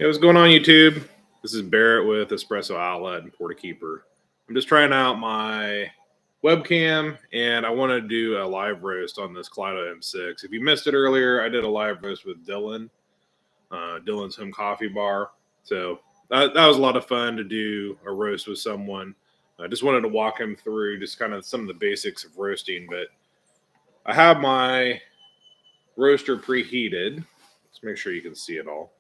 Hey, what's going on, YouTube? This is Barrett with Espresso Outlet and Porta Keeper. I'm just trying out my webcam, and I want to do a live roast on this Kaleido M6. If you missed it earlier, I did a live roast with Dylan, Dylan's Home Coffee Bar. So that was a lot of fun to do a roast with someone. I just wanted to walk him through just kind of some of the basics of roasting. But I have my roaster preheated. Let's make sure you can see it all.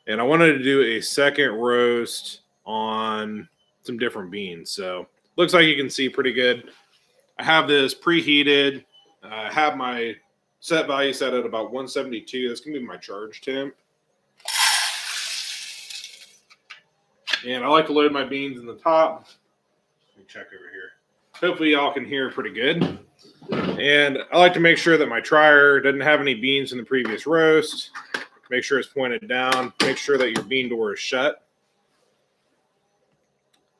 And I wanted to do a second roast on some different beans. So looks like you can see pretty good. I have this preheated. I have my set value set at about 172. That's going to be my charge temp. And I like to load my beans in the top. Let me check over here. Hopefully y'all can hear pretty good. And I like to make sure that my tryer doesn't have any beans in the previous roast. Make sure it's pointed down. Make sure that your bean door is shut.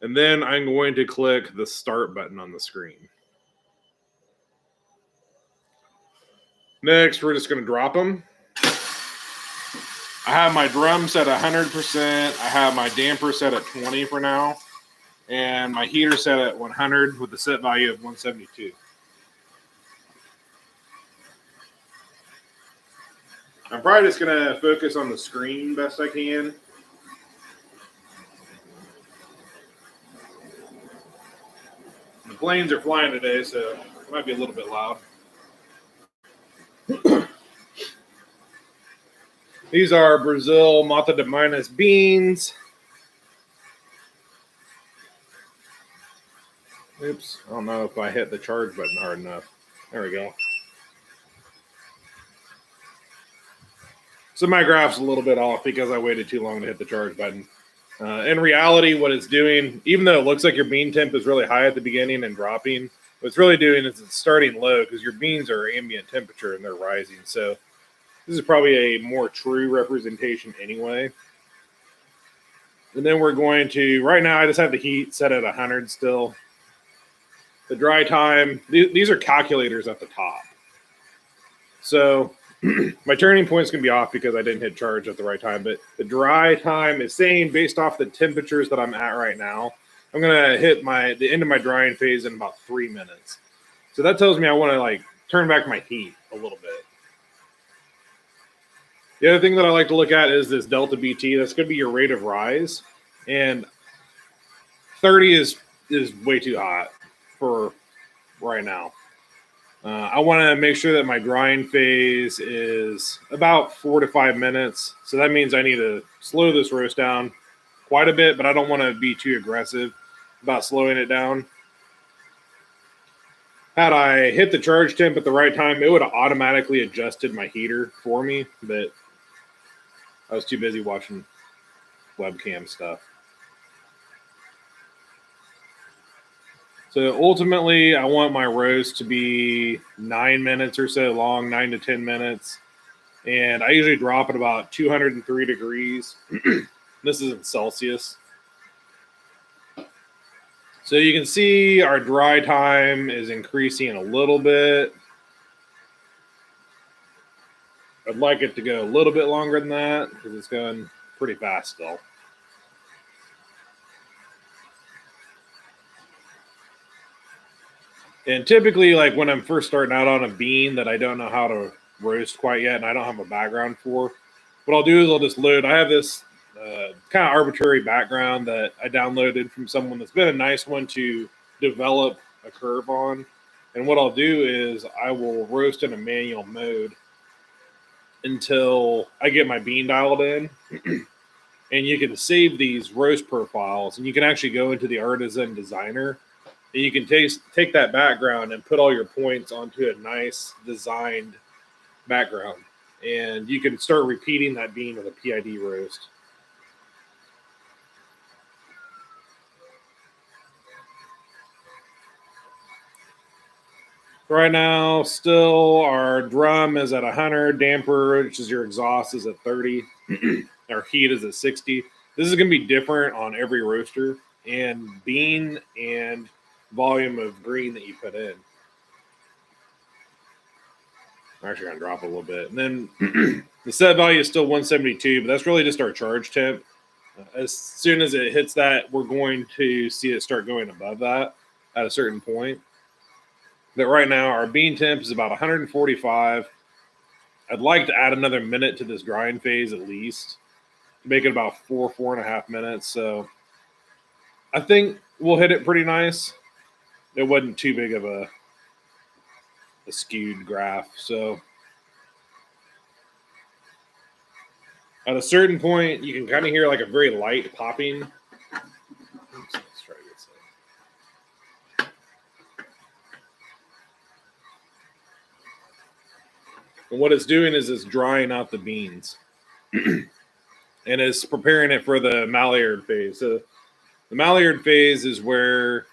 And then I'm going to click the start button on the screen. Next, we're just going to drop them. I have my drum set at 100%. I have my damper set at 20 for now. And my heater set at 100 with the set value of 172. I'm probably just going to focus on the screen best I can. The planes are flying today, so it might be a little bit loud. These are Brazil Mata de Minas beans. Oops, I don't know if I hit the charge button hard enough. There we go. So my graph's a little bit off because I waited too long to hit the charge button. In reality, what it's doing, even though it looks like your bean temp is really high at the beginning and dropping, what it's really doing is it's starting low because your beans are ambient temperature and they're rising. So this is probably a more true representation anyway. And then we're going to, right now I just have the heat set at 100 still. The dry time, these are calculators at the top. So my turning point is going to be off because I didn't hit charge at the right time, but the dry time is saying based off the temperatures that I'm at right now, I'm going to hit the end of my drying phase in about 3 minutes. So that tells me I want to turn back my heat a little bit. The other thing that I like to look at is this delta BT. That's going to be your rate of rise. And 30 is way too hot for right now. I want to make sure that my drying phase is about 4 to 5 minutes. So that means I need to slow this roast down quite a bit, but I don't want to be too aggressive about slowing it down. Had I hit the charge temp at the right time, it would have automatically adjusted my heater for me, but I was too busy watching webcam stuff. So ultimately, I want my roast to be 9 minutes or so long, 9 to 10 minutes. And I usually drop it about 203 degrees. This is in Celsius. So you can see our dry time is increasing a little bit. I'd like it to go a little bit longer than that because it's going pretty fast still. And typically, when I'm first starting out on a bean that I don't know how to roast quite yet and I don't have a background for, what I'll do is I'll just load. I have this kind of arbitrary background that I downloaded from someone that's been a nice one to develop a curve on. And what I'll do is I will roast in a manual mode until I get my bean dialed in. And you can save these roast profiles, and you can actually go into the Artisan Designer. And you can take that background and put all your points onto a nice designed background. And you can start repeating that bean with a PID roast. Right now, still our drum is at 100, damper, which is your exhaust, is at 30. Our heat is at 60. This is going to be different on every roaster, and bean and volume of green that you put in. I'm actually going to drop a little bit. And then The set value is still 172, but that's really just our charge temp. As soon as it hits that, we're going to see it start going above that at a certain point. But right now, our bean temp is about 145. I'd like to add another minute to this drying phase at least, make it about 4.5 minutes. So I think we'll hit it pretty nice. It wasn't too big of a skewed graph. So at a certain point, you can kind of hear like a very light popping. Oops, let's try this. And what it's doing is it's drying out the beans and it's preparing it for the Maillard phase. So the Maillard phase is where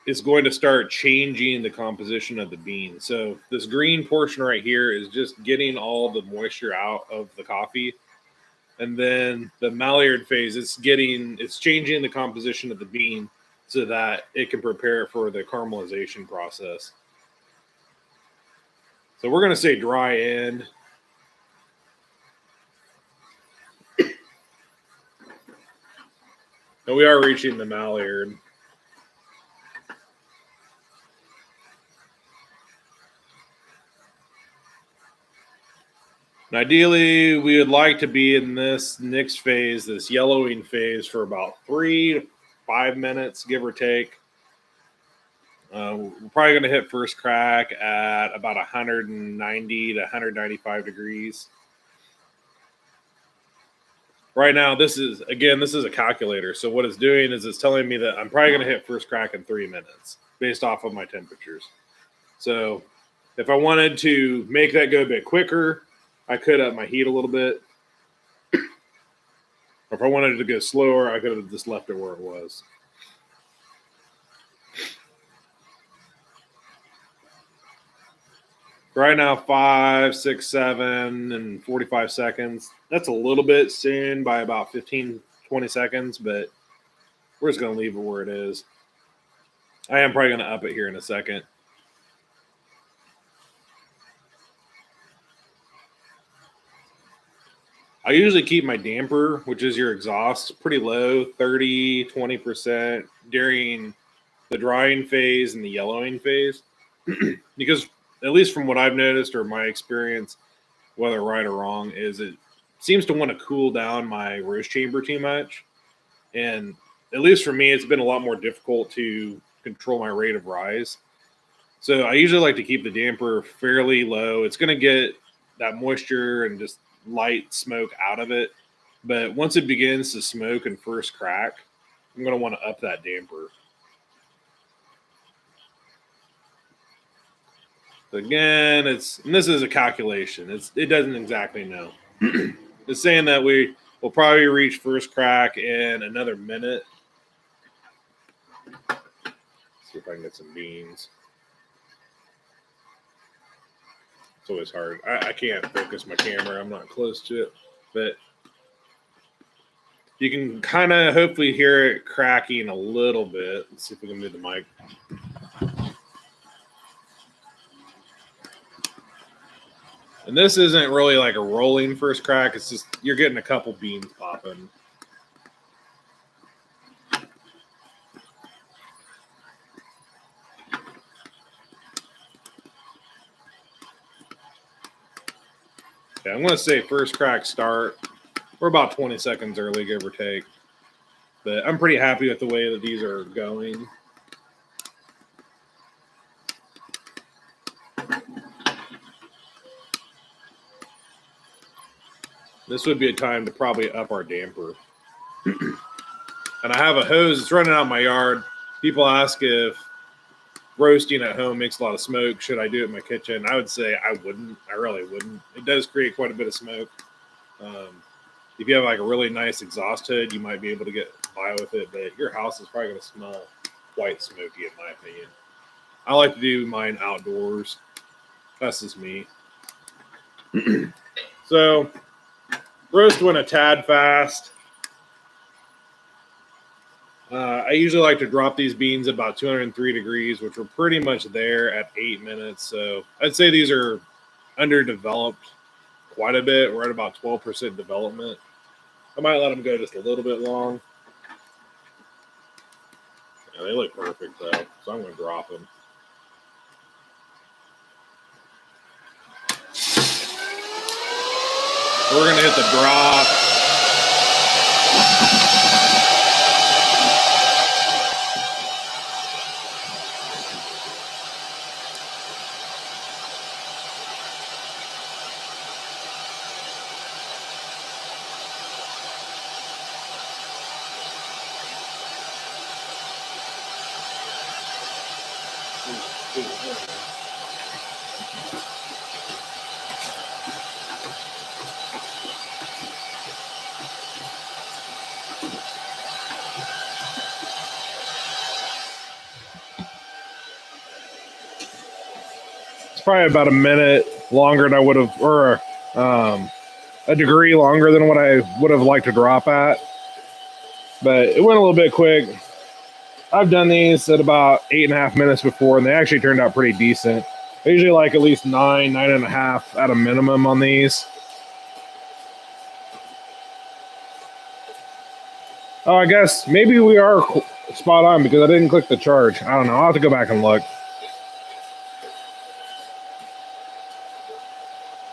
it's going to start changing the composition of the bean. So this green portion right here is just getting all the moisture out of the coffee. And then the Maillard phase, it's changing the composition of the bean so that it can prepare it for the caramelization process. So we're going to say dry end. And we are reaching the Maillard. And ideally, we would like to be in this next phase, this yellowing phase, for about 3 to 5 minutes, give or take. We're probably going to hit first crack at about 190 to 195 degrees. Right now, this is a calculator. So what it's doing is it's telling me that I'm probably going to hit first crack in 3 minutes based off of my temperatures. So if I wanted to make that go a bit quicker, I could up my heat a little bit. Or if I wanted it to go slower, I could have just left it where it was. Right now, 5, 6, 7, and 45 seconds. That's a little bit soon by about 15, 20 seconds, but we're just going to leave it where it is. I am probably going to up it here in a second. I usually keep my damper, which is your exhaust, pretty low, 30, 20% during the drying phase and the yellowing phase. Because at least from what I've noticed or my experience, whether right or wrong, is it seems to want to cool down my roast chamber too much. And at least for me, it's been a lot more difficult to control my rate of rise. So I usually like to keep the damper fairly low. It's going to get that moisture and just light smoke out of it. But once it begins to smoke and first crack, I'm going to want to up that damper. Again, this is a calculation. It doesn't exactly know. It's saying that we will probably reach first crack in another minute. Let's see if I can get some beans. It's always hard. I can't focus my camera. I'm not close to it. But you can kind of hopefully hear it cracking a little bit. Let's see if we can move the mic. And this isn't really like a rolling first crack. It's just you're getting a couple beans popping. Yeah, I'm going to say first crack start. We're about 20 seconds early, give or take. But I'm pretty happy with the way that these are going. This would be a time to probably up our damper. And I have a hose that's running out my yard. People ask if roasting at home makes a lot of smoke. Should I do it in my kitchen? I would say I wouldn't. I really wouldn't. It does create quite a bit of smoke. If you have like a really nice exhaust hood, you might be able to get by with it. But your house is probably going to smell quite smoky, in my opinion. I like to do mine outdoors. That's just me. So roast went a tad fast. I usually like to drop these beans about 203 degrees, which we're pretty much there at 8 minutes. So I'd say these are underdeveloped. quite a bit. We're at about 12% development. I might let them go just a little bit long. Yeah, they look perfect though, so I'm going to drop them. We're going to hit the drop. It's probably about a minute longer than I would have, or a degree longer than what I would have liked to drop at. But it went a little bit quick. I've done these at about 8.5 minutes before, and they actually turned out pretty decent. I usually like at least 9.5 at a minimum on these. Oh, I guess maybe we are spot on because I didn't click the charge. I don't know. I'll have to go back and look.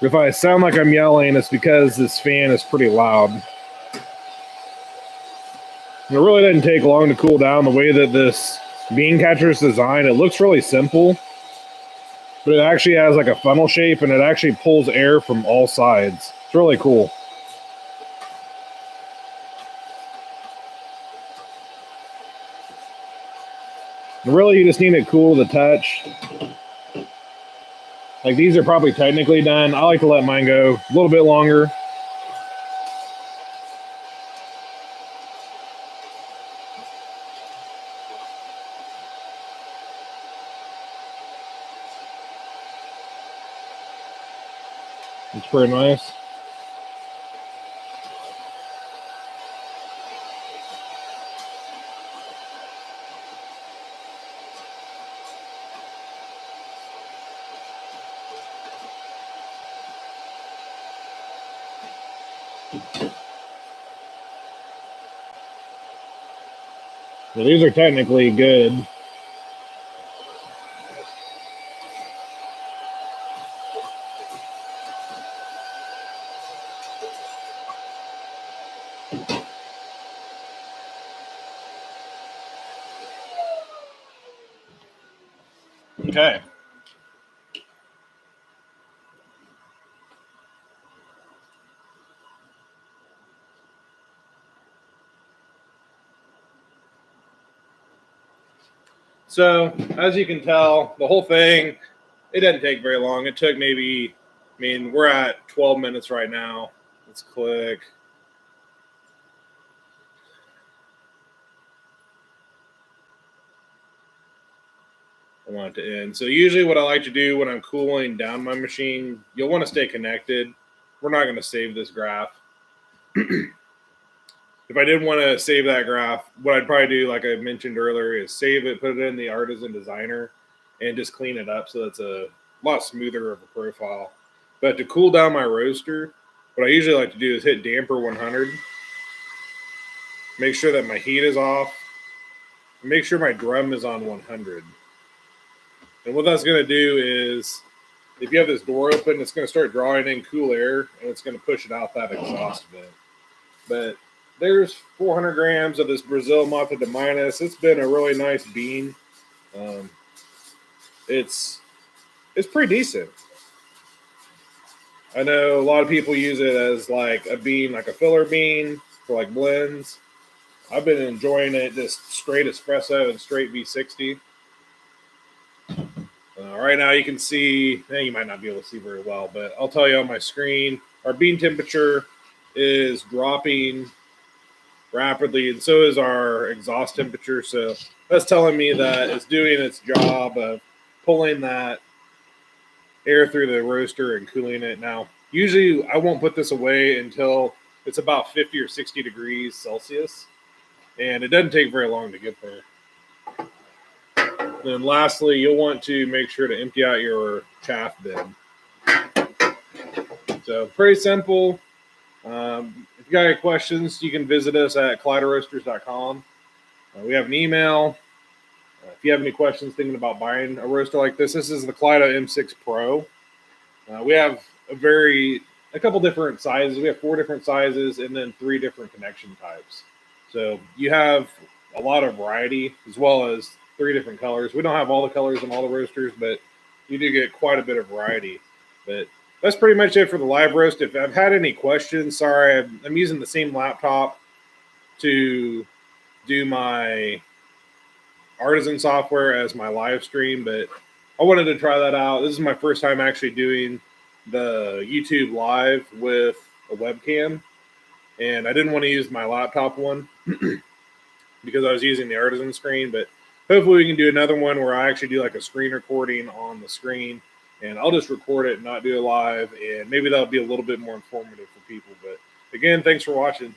If I sound like I'm yelling, it's because this fan is pretty loud. It really didn't take long to cool down. The way that this bean catcher is designed, it looks really simple, but it actually has like a funnel shape and it actually pulls air from all sides. It's really cool. And really, you just need it cool to the touch. Like these are probably technically done. I like to let mine go a little bit longer. It's pretty nice. So these are technically good. Okay. So, as you can tell, the whole thing, it didn't take very long. It took maybe, we're at 12 minutes right now. Let's click. I want it to end. So usually what I like to do when I'm cooling down my machine, you'll want to stay connected. We're not going to save this graph. If I did want to save that graph, what I'd probably do, like I mentioned earlier, is save it, put it in the Artisan Designer, and just clean it up so it's a lot smoother of a profile. But to cool down my roaster, what I usually like to do is hit damper 100. Make sure that my heat is off. Make sure my drum is on 100. And what that's going to do is, if you have this door open, it's going to start drawing in cool air, and it's going to push it out that exhaust vent. But there's 400 grams of this Brazil Mata de Minas. It's been a really nice bean. It's pretty decent. I know a lot of people use it as like a bean, like a filler bean for like blends. I've been enjoying it just straight espresso and straight V60. Right now you can see, you might not be able to see very well, but I'll tell you on my screen, our bean temperature is dropping rapidly, and so is our exhaust temperature. So that's telling me that it's doing its job of pulling that air through the roaster and cooling it. Now, usually I won't put this away until it's about 50 or 60 degrees Celsius, and it doesn't take very long to get there. Then lastly, you'll want to make sure to empty out your chaff bin. So So pretty simple. If you got any questions, you can visit us at KaleidoRoasters.com. We have an email. If you have any questions thinking about buying a roaster like this is the Kaleido M6 Pro. We have a couple different sizes. We have 4 different sizes and then 3 different connection types. So you have a lot of variety as well as 3 different colors. We don't have all the colors in all the roasters, but you do get quite a bit of variety. But that's pretty much it for the live roast. If I've had any questions, sorry, I'm using the same laptop to do my Artisan software as my live stream, but I wanted to try that out. This is my first time actually doing the YouTube live with a webcam, and I didn't want to use my laptop one because I was using the Artisan screen, but hopefully we can do another one where I actually do like a screen recording on the screen, and I'll just record it and not do it live, and maybe that'll be a little bit more informative for people. But again, thanks for watching.